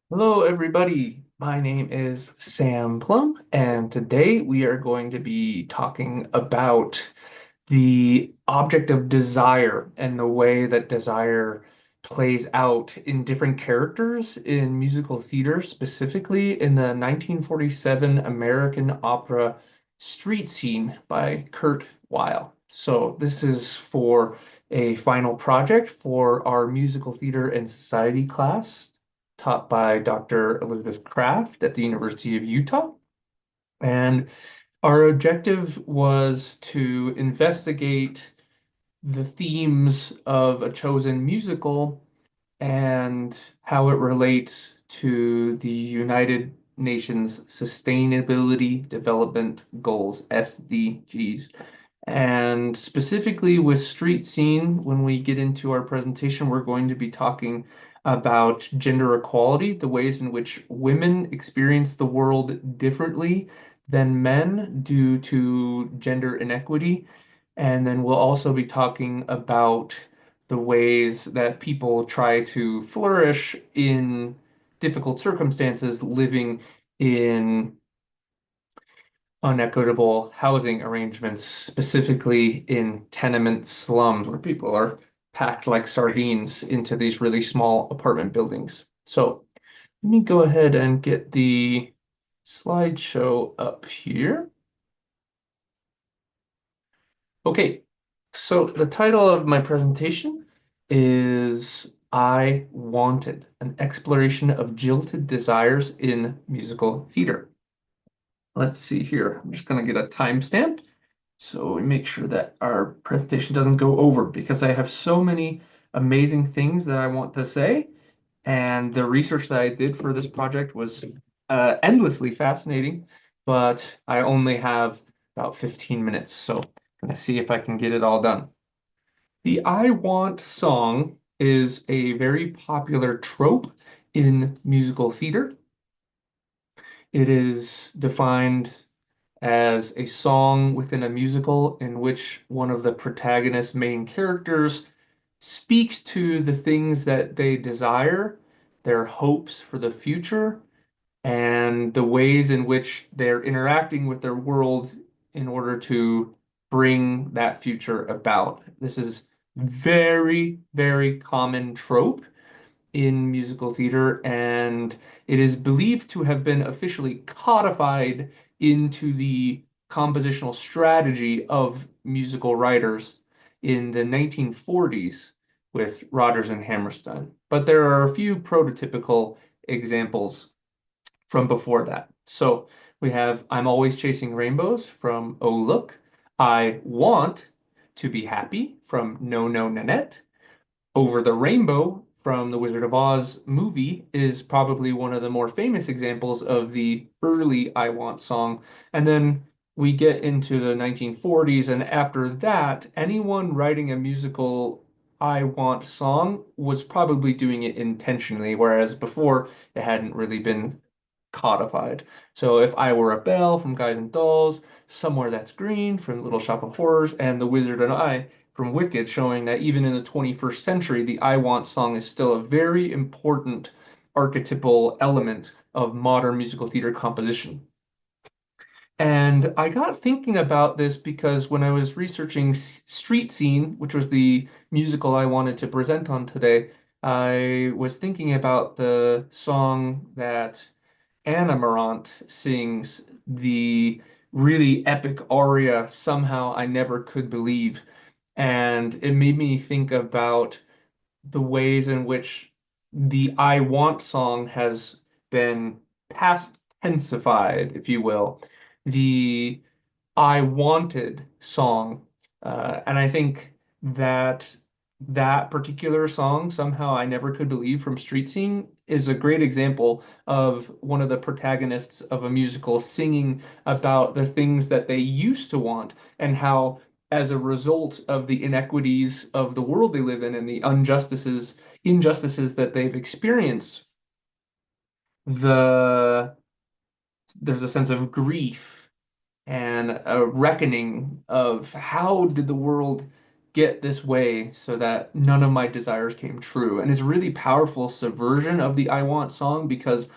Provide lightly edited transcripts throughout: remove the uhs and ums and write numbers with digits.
Hello, everybody. My name is Sam Plum, and today we are going to be talking about the object of desire and the way that desire plays out in different characters in musical theater, specifically in the 1947 American opera Street Scene by Kurt Weill. So, this is for a final project for our musical theater and society class taught by Dr. Elizabeth Kraft at the University of Utah. And our objective was to investigate the themes of a chosen musical and how it relates to the United Nations Sustainability Development Goals, SDGs. And specifically with Street Scene, when we get into our presentation, we're going to be talking about gender equality, the ways in which women experience the world differently than men due to gender inequity. And then we'll also be talking about the ways that people try to flourish in difficult circumstances living in unequitable housing arrangements, specifically in tenement slums where people are packed like sardines into these really small apartment buildings. So let me go ahead and get the slideshow up here. Okay, so the title of my presentation is I Wanted, an exploration of jilted desires in musical theater. Let's see here. I'm just going to get a timestamp so we make sure that our presentation doesn't go over because I have so many amazing things that I want to say. And the research that I did for this project was endlessly fascinating, but I only have about 15 minutes. So I'm going to see if I can get it all done. The I Want song is a very popular trope in musical theater. It is defined as a song within a musical in which one of the protagonist's main characters speaks to the things that they desire, their hopes for the future, and the ways in which they're interacting with their world in order to bring that future about. This is very, very common trope in musical theater, and it is believed to have been officially codified into the compositional strategy of musical writers in the 1940s with Rodgers and Hammerstein. But there are a few prototypical examples from before that. So we have I'm Always Chasing Rainbows from Oh Look, I Want to Be Happy from No No Nanette, over the Rainbow from the Wizard of Oz movie is probably one of the more famous examples of the early I Want song. And then we get into the 1940s, and after that, anyone writing a musical I Want song was probably doing it intentionally, whereas before it hadn't really been codified. So if I Were a Belle from Guys and Dolls, Somewhere That's Green from Little Shop of Horrors, and The Wizard and I from Wicked, showing that even in the 21st century, the I Want song is still a very important archetypal element of modern musical theater composition. And I got thinking about this because when I was researching Street Scene, which was the musical I wanted to present on today, I was thinking about the song that Anna Morant sings, the really epic aria, Somehow I Never Could Believe. And it made me think about the ways in which the I Want song has been past tensified, if you will. The I Wanted song. And I think that that particular song, Somehow I Never Could Believe from Street Scene, is a great example of one of the protagonists of a musical singing about the things that they used to want and how, as a result of the inequities of the world they live in and the injustices that they've experienced, the there's a sense of grief and a reckoning of how did the world get this way so that none of my desires came true. And it's a really powerful subversion of the I Want song because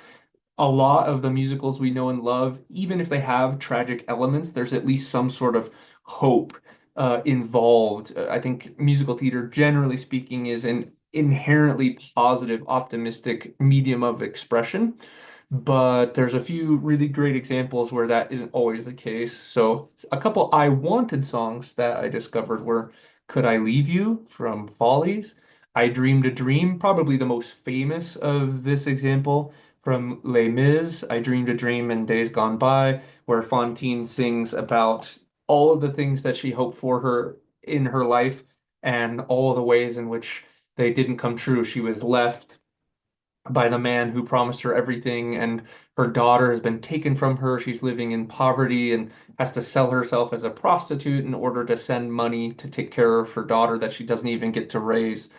a lot of the musicals we know and love, even if they have tragic elements, there's at least some sort of hope involved. I think musical theater, generally speaking, is an inherently positive, optimistic medium of expression. But there's a few really great examples where that isn't always the case. So, a couple I wanted songs that I discovered were Could I Leave You from Follies, I Dreamed a Dream, probably the most famous of this example from Les Mis, I Dreamed a Dream in Days Gone By, where Fantine sings about all of the things that she hoped for her in her life and all the ways in which they didn't come true. She was left by the man who promised her everything, and her daughter has been taken from her. She's living in poverty and has to sell herself as a prostitute in order to send money to take care of her daughter that she doesn't even get to raise.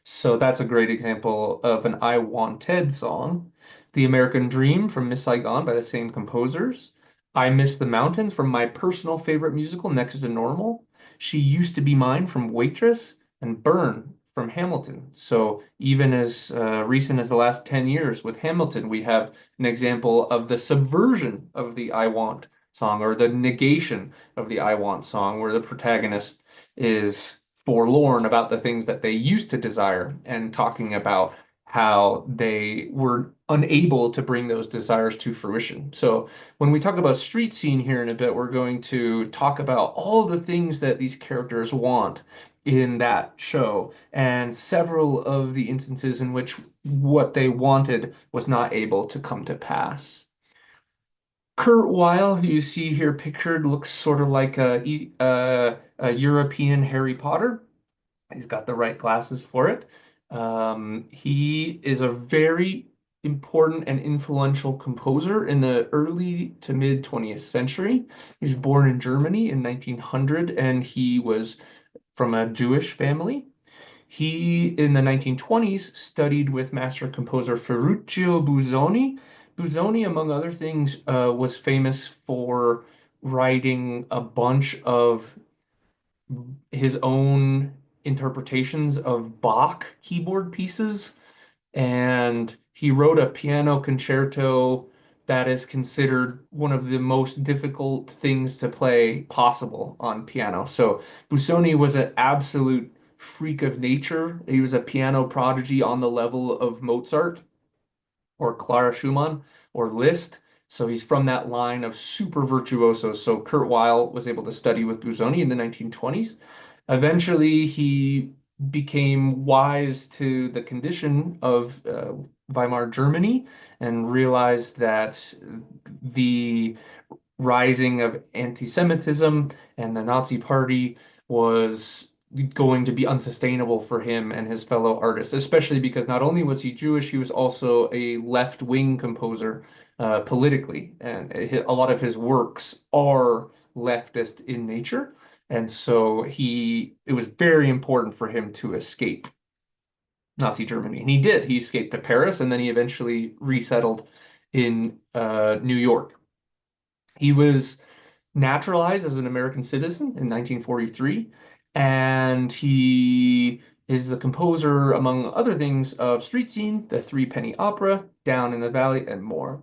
So that's a great example of an I Wanted song. The American Dream from Miss Saigon by the same composers. I Miss the Mountains from my personal favorite musical, Next to Normal. She Used to Be Mine from Waitress, and Burn from Hamilton. So even as recent as the last 10 years with Hamilton, we have an example of the subversion of the I Want song or the negation of the I Want song, where the protagonist is forlorn about the things that they used to desire and talking about how they were unable to bring those desires to fruition. So when we talk about street scene here in a bit, we're going to talk about all the things that these characters want in that show and several of the instances in which what they wanted was not able to come to pass. Kurt Weill, who you see here pictured, looks sort of like a European Harry Potter. He's got the right glasses for it. He is a very important and influential composer in the early to mid 20th century. He was born in Germany in 1900 and he was from a Jewish family. He, in the 1920s, studied with master composer Ferruccio Busoni. Busoni, among other things, was famous for writing a bunch of his own interpretations of Bach keyboard pieces, and he wrote a piano concerto that is considered one of the most difficult things to play possible on piano. So Busoni was an absolute freak of nature. He was a piano prodigy on the level of Mozart or Clara Schumann or Liszt. So he's from that line of super virtuosos. So Kurt Weill was able to study with Busoni in the 1920s. Eventually, he became wise to the condition of Weimar Germany and realized that the rising of anti-Semitism and the Nazi Party was going to be unsustainable for him and his fellow artists, especially because not only was he Jewish, he was also a left-wing composer politically, and a lot of his works are leftist in nature. And so it was very important for him to escape Nazi Germany. And he did. He escaped to Paris and then he eventually resettled in New York. He was naturalized as an American citizen in 1943, and he is the composer, among other things, of Street Scene, The Three Penny Opera, Down in the Valley, and more.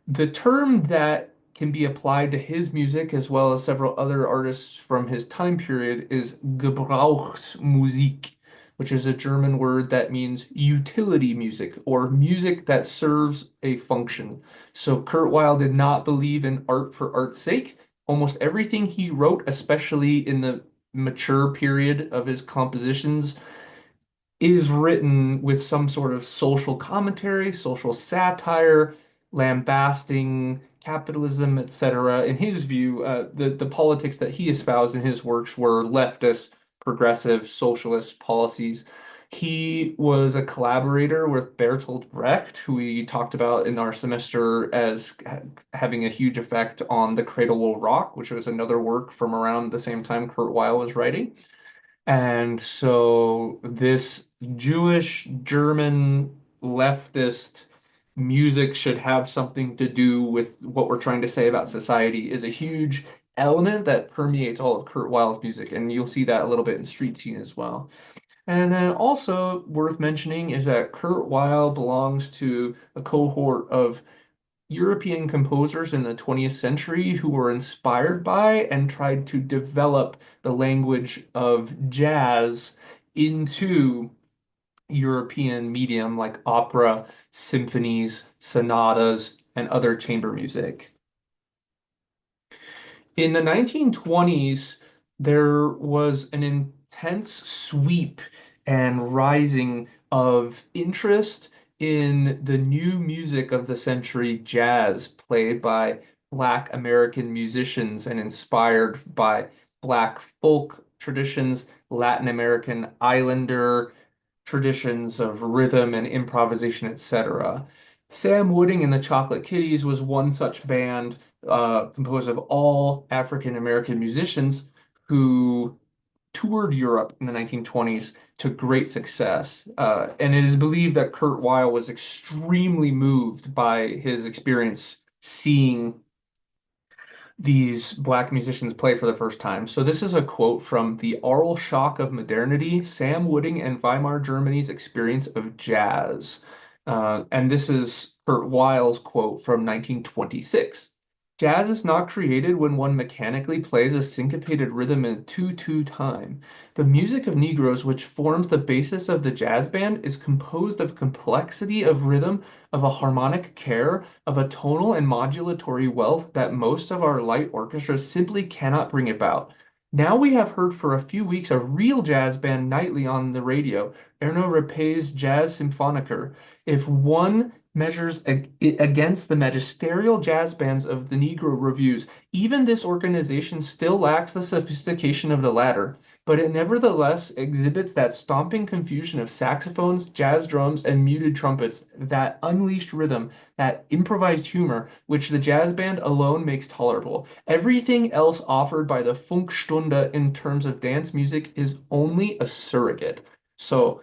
The term that can be applied to his music, as well as several other artists from his time period, is Gebrauchsmusik, which is a German word that means utility music or music that serves a function. So Kurt Weill did not believe in art for art's sake. Almost everything he wrote, especially in the mature period of his compositions, is written with some sort of social commentary, social satire, lambasting capitalism, etc. In his view, the politics that he espoused in his works were leftist, progressive, socialist policies. He was a collaborator with Bertolt Brecht, who we talked about in our semester as having a huge effect on The Cradle Will Rock, which was another work from around the same time Kurt Weill was writing. And so this Jewish German leftist music should have something to do with what we're trying to say about society is a huge element that permeates all of Kurt Weill's music, and you'll see that a little bit in Street Scene as well. And then also worth mentioning is that Kurt Weill belongs to a cohort of European composers in the 20th century who were inspired by and tried to develop the language of jazz into European medium like opera, symphonies, sonatas, and other chamber music. In the 1920s, there was an intense sweep and rising of interest in the new music of the century, jazz, played by Black American musicians and inspired by Black folk traditions, Latin American Islander traditions of rhythm and improvisation, etc. Sam Wooding and the Chocolate Kitties was one such band composed of all African American musicians who toured Europe in the 1920s to great success. And it is believed that Kurt Weill was extremely moved by his experience seeing these black musicians play for the first time. So this is a quote from The Aural Shock of Modernity, Sam Wooding and Weimar Germany's Experience of Jazz. And this is Kurt Weill's quote from 1926. Jazz is not created when one mechanically plays a syncopated rhythm in 2/2 time. The music of Negroes, which forms the basis of the jazz band, is composed of complexity of rhythm, of a harmonic care, of a tonal and modulatory wealth that most of our light orchestras simply cannot bring about. Now we have heard for a few weeks a real jazz band nightly on the radio, Erno Repé's Jazz Symphoniker. If one measures against the magisterial jazz bands of the Negro revues, even this organization still lacks the sophistication of the latter, but it nevertheless exhibits that stomping confusion of saxophones, jazz drums, and muted trumpets, that unleashed rhythm, that improvised humor, which the jazz band alone makes tolerable. Everything else offered by the Funkstunde in terms of dance music is only a surrogate. So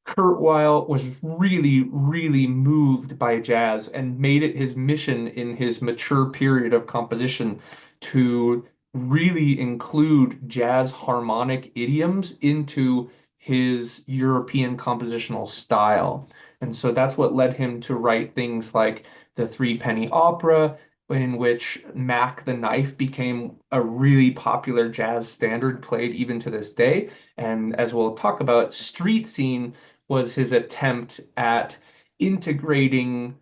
Kurt Weill was really, really moved by jazz and made it his mission in his mature period of composition to really include jazz harmonic idioms into his European compositional style. And so that's what led him to write things like the Three Penny Opera, in which Mac the Knife became a really popular jazz standard played even to this day. And as we'll talk about, Street Scene was his attempt at integrating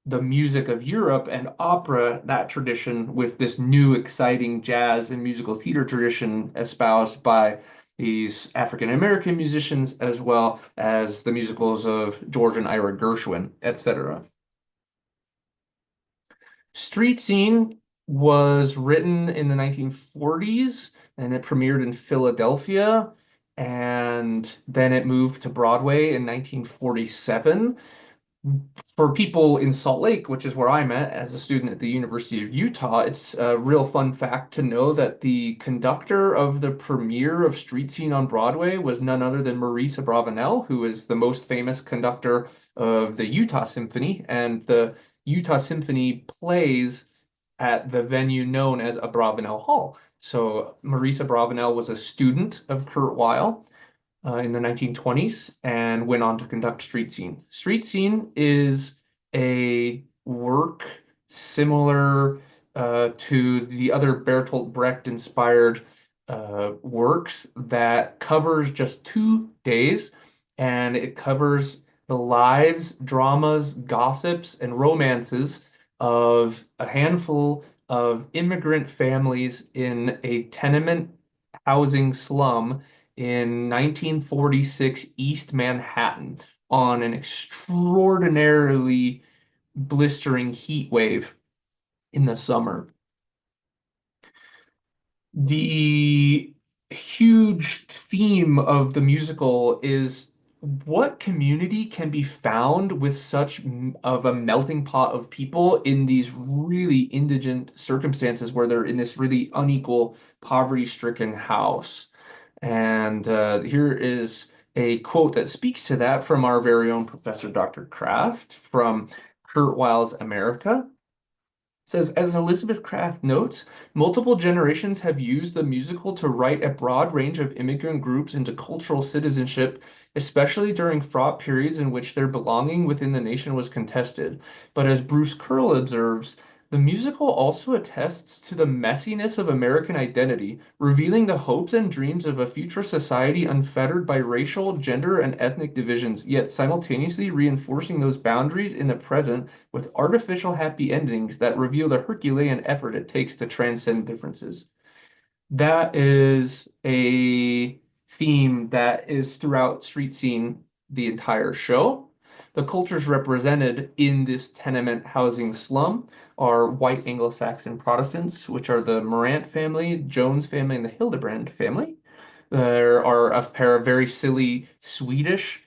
the music of Europe and opera, that tradition, with this new exciting jazz and musical theater tradition espoused by these African American musicians, as well as the musicals of George and Ira Gershwin, etc. Street Scene was written in the 1940s and it premiered in Philadelphia, and then it moved to Broadway in 1947. For people in Salt Lake, which is where I'm at as a student at the University of Utah, it's a real fun fact to know that the conductor of the premiere of Street Scene on Broadway was none other than Maurice Abravanel, who is the most famous conductor of the Utah Symphony. And the Utah Symphony plays at the venue known as Abravanel Hall. So Maurice Abravanel was a student of Kurt Weill in the 1920s and went on to conduct Street Scene. Street Scene is a work similar to the other Bertolt Brecht inspired works that covers just 2 days, and it covers the lives, dramas, gossips, and romances of a handful of immigrant families in a tenement housing slum in 1946 East Manhattan on an extraordinarily blistering heat wave in the summer. The huge theme of the musical is what community can be found with such of a melting pot of people in these really indigent circumstances where they're in this really unequal, poverty-stricken house. And here is a quote that speaks to that from our very own Professor Dr. Kraft from Kurt Weill's America. Says, as Elizabeth Craft notes, multiple generations have used the musical to write a broad range of immigrant groups into cultural citizenship, especially during fraught periods in which their belonging within the nation was contested. But as Bruce Kirle observes, the musical also attests to the messiness of American identity, revealing the hopes and dreams of a future society unfettered by racial, gender, and ethnic divisions, yet simultaneously reinforcing those boundaries in the present with artificial happy endings that reveal the Herculean effort it takes to transcend differences. That is a theme that is throughout Street Scene the entire show. The cultures represented in this tenement housing slum are white Anglo-Saxon Protestants, which are the Morant family, Jones family, and the Hildebrand family. There are a pair of very silly Swedish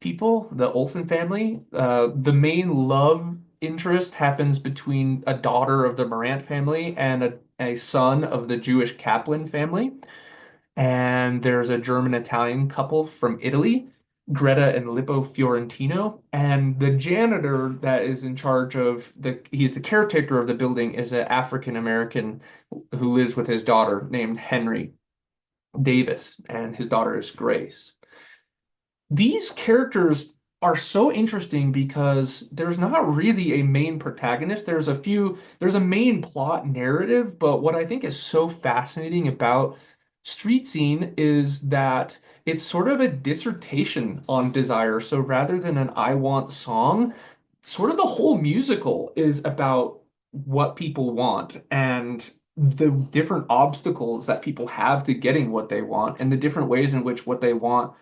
people, the Olsen family. The main love interest happens between a daughter of the Morant family and a son of the Jewish Kaplan family. And there's a German-Italian couple from Italy, Greta and Lippo Fiorentino. And the janitor that is in charge of he's the caretaker of the building, is an African American who lives with his daughter named Henry Davis, and his daughter is Grace. These characters are so interesting because there's not really a main protagonist. There's a main plot narrative, but what I think is so fascinating about Street Scene is that it's sort of a dissertation on desire. So rather than an I Want song, sort of the whole musical is about what people want and the different obstacles that people have to getting what they want and the different ways in which what they want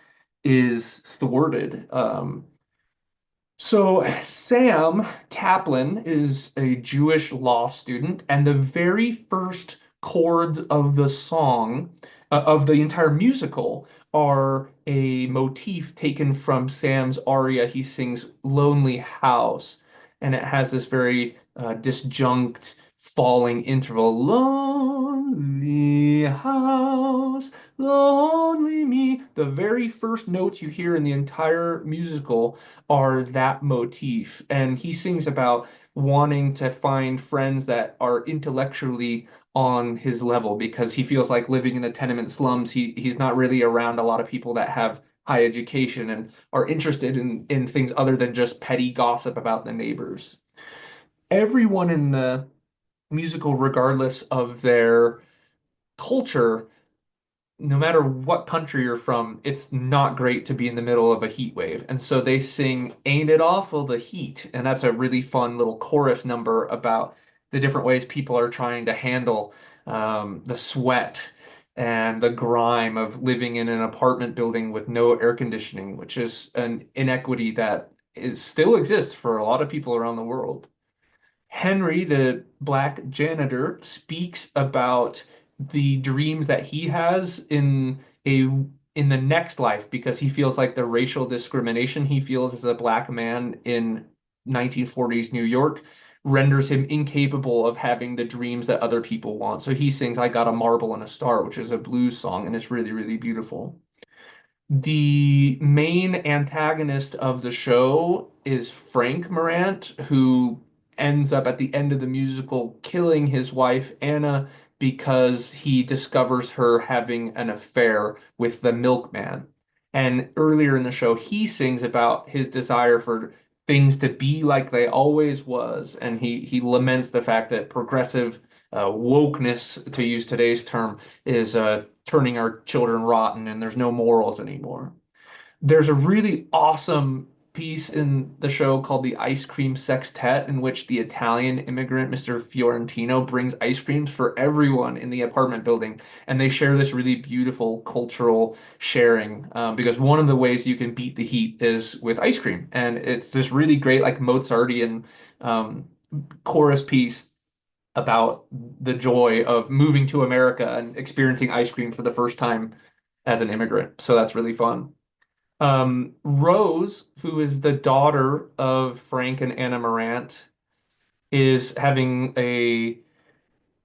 is thwarted. So Sam Kaplan is a Jewish law student, and the very first chords of the song, of the entire musical, are a motif taken from Sam's aria. He sings "Lonely House," and it has this very disjunct falling interval. Lonely house, lonely me. The very first notes you hear in the entire musical are that motif. And he sings about wanting to find friends that are intellectually on his level because he feels like living in the tenement slums, he's not really around a lot of people that have high education and are interested in things other than just petty gossip about the neighbors. Everyone in the musical, regardless of their culture, no matter what country you're from, it's not great to be in the middle of a heat wave. And so they sing Ain't It Awful the Heat. And that's a really fun little chorus number about the different ways people are trying to handle the sweat and the grime of living in an apartment building with no air conditioning, which is an inequity that is still exists for a lot of people around the world. Henry, the black janitor, speaks about the dreams that he has a in the next life because he feels like the racial discrimination he feels as a black man in 1940s New York renders him incapable of having the dreams that other people want. So he sings I Got a Marble and a Star, which is a blues song, and it's really, really beautiful. The main antagonist of the show is Frank Morant, who ends up at the end of the musical killing his wife, Anna, because he discovers her having an affair with the milkman. And earlier in the show, he sings about his desire for things to be like they always was, and he laments the fact that progressive wokeness, to use today's term, is turning our children rotten and there's no morals anymore. There's a really awesome piece in the show called the Ice Cream Sextet, in which the Italian immigrant, Mr. Fiorentino, brings ice creams for everyone in the apartment building. And they share this really beautiful cultural sharing because one of the ways you can beat the heat is with ice cream. And it's this really great, like Mozartian um, chorus piece about the joy of moving to America and experiencing ice cream for the first time as an immigrant. So that's really fun. Rose, who is the daughter of Frank and Anna Morant, is having a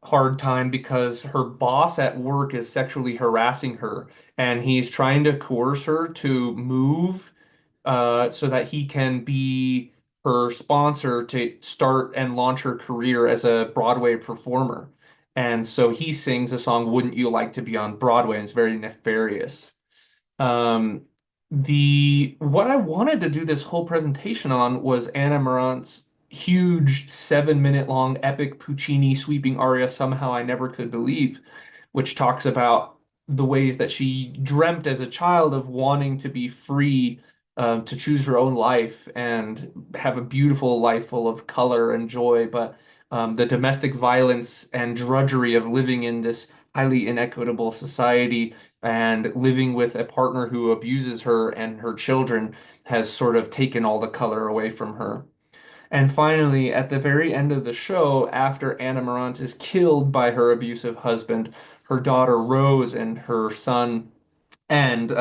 hard time because her boss at work is sexually harassing her, and he's trying to coerce her to move so that he can be her sponsor to start and launch her career as a Broadway performer. And so he sings a song, Wouldn't You Like to Be on Broadway? And it's very nefarious. Um, the what I wanted to do this whole presentation on was Anna Morant's huge 7 minute long epic Puccini sweeping aria, Somehow I Never Could Believe, which talks about the ways that she dreamt as a child of wanting to be free, to choose her own life and have a beautiful life full of color and joy, but the domestic violence and drudgery of living in this highly inequitable society and living with a partner who abuses her and her children has sort of taken all the color away from her. And finally, at the very end of the show, after Anna Morant is killed by her abusive husband, her daughter Rose and her son and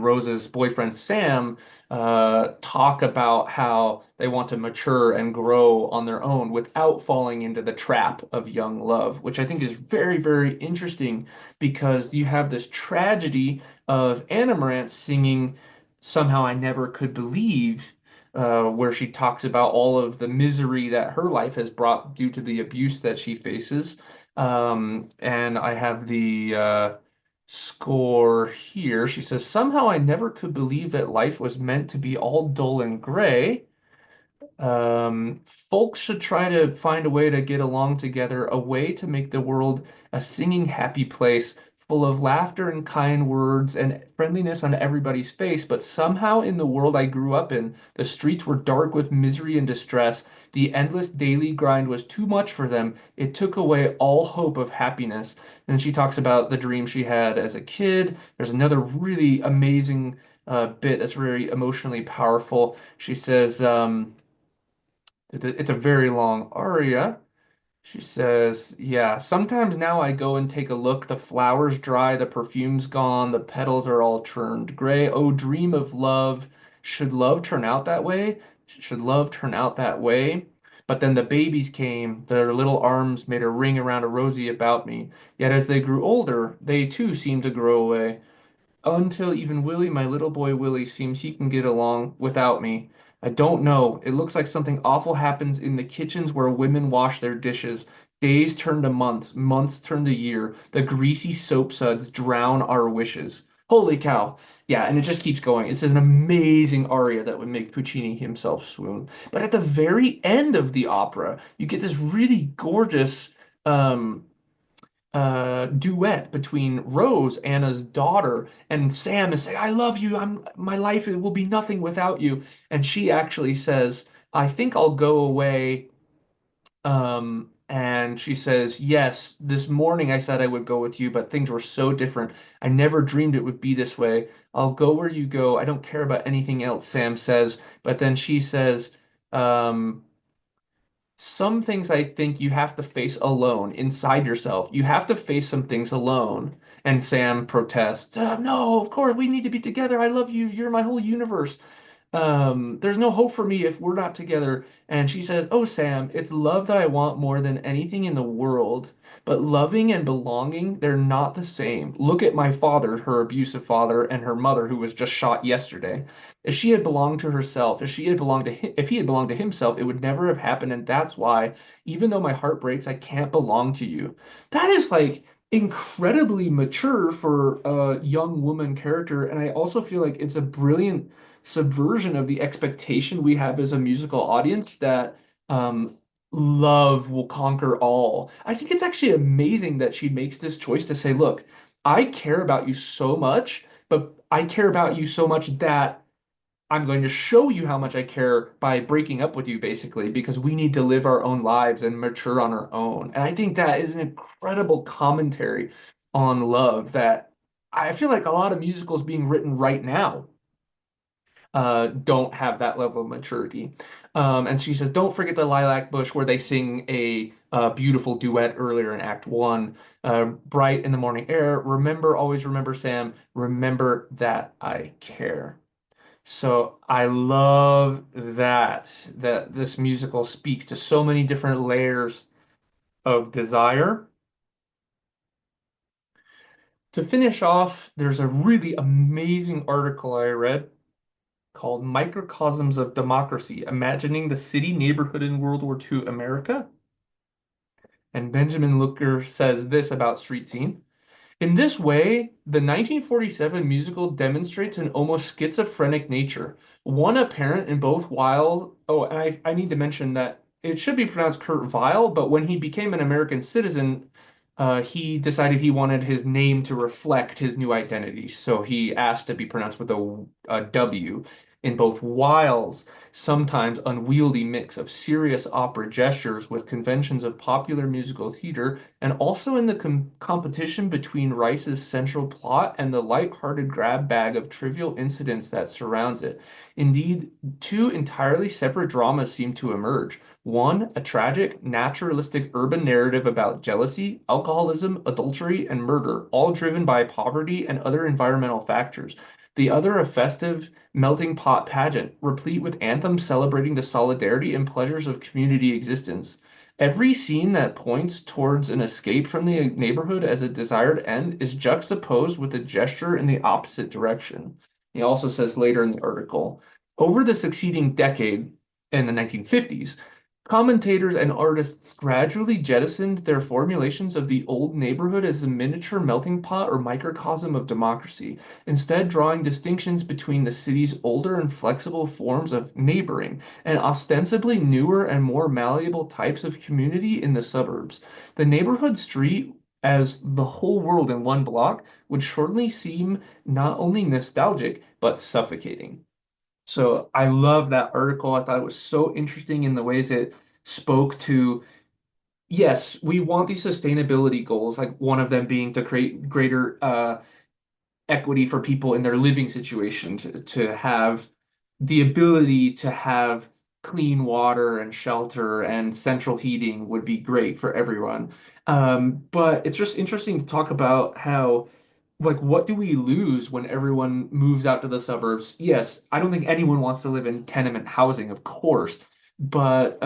Rose's boyfriend Sam talk about how they want to mature and grow on their own without falling into the trap of young love, which I think is very, very interesting because you have this tragedy of Anna Morant singing "Somehow I Never Could Believe." Where she talks about all of the misery that her life has brought due to the abuse that she faces. And I have the score here. She says, Somehow I never could believe that life was meant to be all dull and gray. Folks should try to find a way to get along together, a way to make the world a singing, happy place full of laughter and kind words and friendliness on everybody's face. But somehow, in the world I grew up in, the streets were dark with misery and distress. The endless daily grind was too much for them. It took away all hope of happiness. And she talks about the dream she had as a kid. There's another really amazing bit that's very emotionally powerful. She says, it's a very long aria. She says, yeah, sometimes now I go and take a look. The flowers dry, the perfume's gone, the petals are all turned gray. Oh, dream of love. Should love turn out that way? Should love turn out that way? But then the babies came, their little arms made a ring around a rosy about me. Yet as they grew older, they too seemed to grow away until even Willie, my little boy Willie, seems he can get along without me. I don't know. It looks like something awful happens in the kitchens where women wash their dishes. Days turn to months, months turn to year. The greasy soap suds drown our wishes. Holy cow. Yeah, and it just keeps going. It's an amazing aria that would make Puccini himself swoon. But at the very end of the opera, you get this really gorgeous um, duet between Rose, Anna's daughter, and Sam is saying, "I love you. My life it will be nothing without you." And she actually says, "I think I'll go away." And she says, "Yes, this morning I said I would go with you, but things were so different. I never dreamed it would be this way. I'll go where you go. I don't care about anything else," Sam says. But then she says, um, some things I think you have to face alone inside yourself. You have to face some things alone. And Sam protests, No, of course, we need to be together. I love you. You're my whole universe. There's no hope for me if we're not together. And she says, Oh, Sam, it's love that I want more than anything in the world. But loving and belonging, they're not the same. Look at my father, her abusive father, and her mother, who was just shot yesterday. If she had belonged to herself, if he had belonged to himself, it would never have happened. And that's why, even though my heart breaks, I can't belong to you. That is like incredibly mature for a young woman character. And I also feel like it's a brilliant subversion of the expectation we have as a musical audience that um, love will conquer all. I think it's actually amazing that she makes this choice to say, look, I care about you so much, but I care about you so much that I'm going to show you how much I care by breaking up with you, basically, because we need to live our own lives and mature on our own. And I think that is an incredible commentary on love that I feel like a lot of musicals being written right now don't have that level of maturity. And she says, don't forget the lilac bush where they sing a beautiful duet earlier in Act One. Bright in the morning air. Remember, always remember, Sam. Remember that I care. So I love that this musical speaks to so many different layers of desire. To finish off, there's a really amazing article I read called Microcosms of Democracy, Imagining the City Neighborhood in World War II America. And Benjamin Looker says this about Street Scene. In this way, the 1947 musical demonstrates an almost schizophrenic nature, one apparent in both Weill. Oh, and I need to mention that it should be pronounced Kurt Weill, but when he became an American citizen, he decided he wanted his name to reflect his new identity. So he asked to be pronounced with a W. In both Weill's sometimes unwieldy mix of serious opera gestures with conventions of popular musical theater, and also in the competition between Rice's central plot and the light-hearted grab bag of trivial incidents that surrounds it. Indeed, two entirely separate dramas seem to emerge. One, a tragic, naturalistic urban narrative about jealousy, alcoholism, adultery, and murder, all driven by poverty and other environmental factors. The other, a festive, melting pot pageant, replete with anthems celebrating the solidarity and pleasures of community existence. Every scene that points towards an escape from the neighborhood as a desired end is juxtaposed with a gesture in the opposite direction. He also says later in the article, over the succeeding decade, in the 1950s, commentators and artists gradually jettisoned their formulations of the old neighborhood as a miniature melting pot or microcosm of democracy, instead drawing distinctions between the city's older and flexible forms of neighboring and ostensibly newer and more malleable types of community in the suburbs. The neighborhood street as the whole world in one block would shortly seem not only nostalgic, but suffocating. So I love that article. I thought it was so interesting in the ways it spoke to, yes, we want these sustainability goals, like one of them being to create greater equity for people in their living situation, to have the ability to have clean water and shelter and central heating would be great for everyone. But it's just interesting to talk about how, like, what do we lose when everyone moves out to the suburbs? Yes, I don't think anyone wants to live in tenement housing, of course, but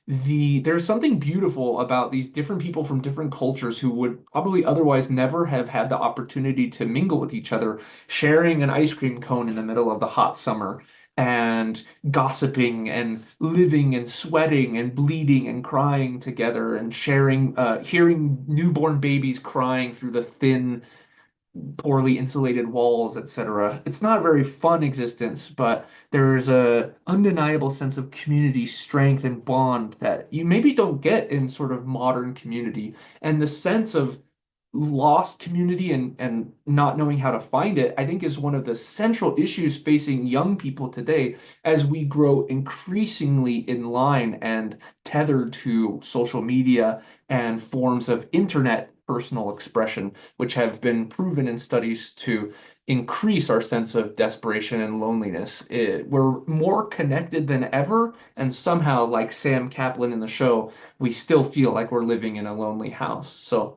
there's something beautiful about these different people from different cultures who would probably otherwise never have had the opportunity to mingle with each other, sharing an ice cream cone in the middle of the hot summer and gossiping and living and sweating and bleeding and crying together and sharing, hearing newborn babies crying through the thin, poorly insulated walls, etc. It's not a very fun existence, but there's a undeniable sense of community strength and bond that you maybe don't get in sort of modern community. And the sense of lost community and not knowing how to find it, I think is one of the central issues facing young people today as we grow increasingly in line and tethered to social media and forms of internet personal expression, which have been proven in studies to increase our sense of desperation and loneliness. We're more connected than ever, and somehow, like Sam Kaplan in the show, we still feel like we're living in a lonely house. So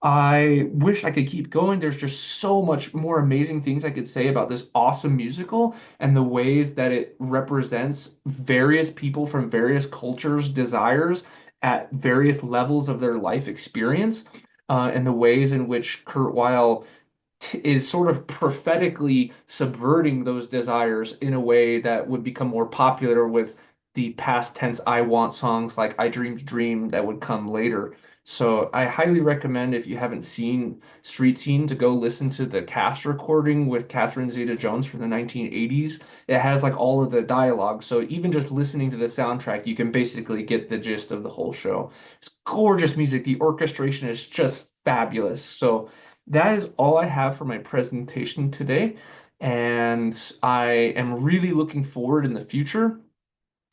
I wish I could keep going. There's just so much more amazing things I could say about this awesome musical and the ways that it represents various people from various cultures' desires at various levels of their life experience, and the ways in which Kurt Weill is sort of prophetically subverting those desires in a way that would become more popular with the past tense I want songs like I Dreamed Dream that would come later. So I highly recommend, if you haven't seen Street Scene, to go listen to the cast recording with Catherine Zeta-Jones from the 1980s. It has like all of the dialogue. So even just listening to the soundtrack, you can basically get the gist of the whole show. It's gorgeous music. The orchestration is just fabulous. So that is all I have for my presentation today. And I am really looking forward in the future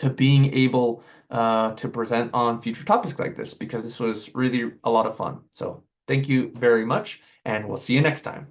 to being able to present on future topics like this because this was really a lot of fun. So thank you very much, and we'll see you next time.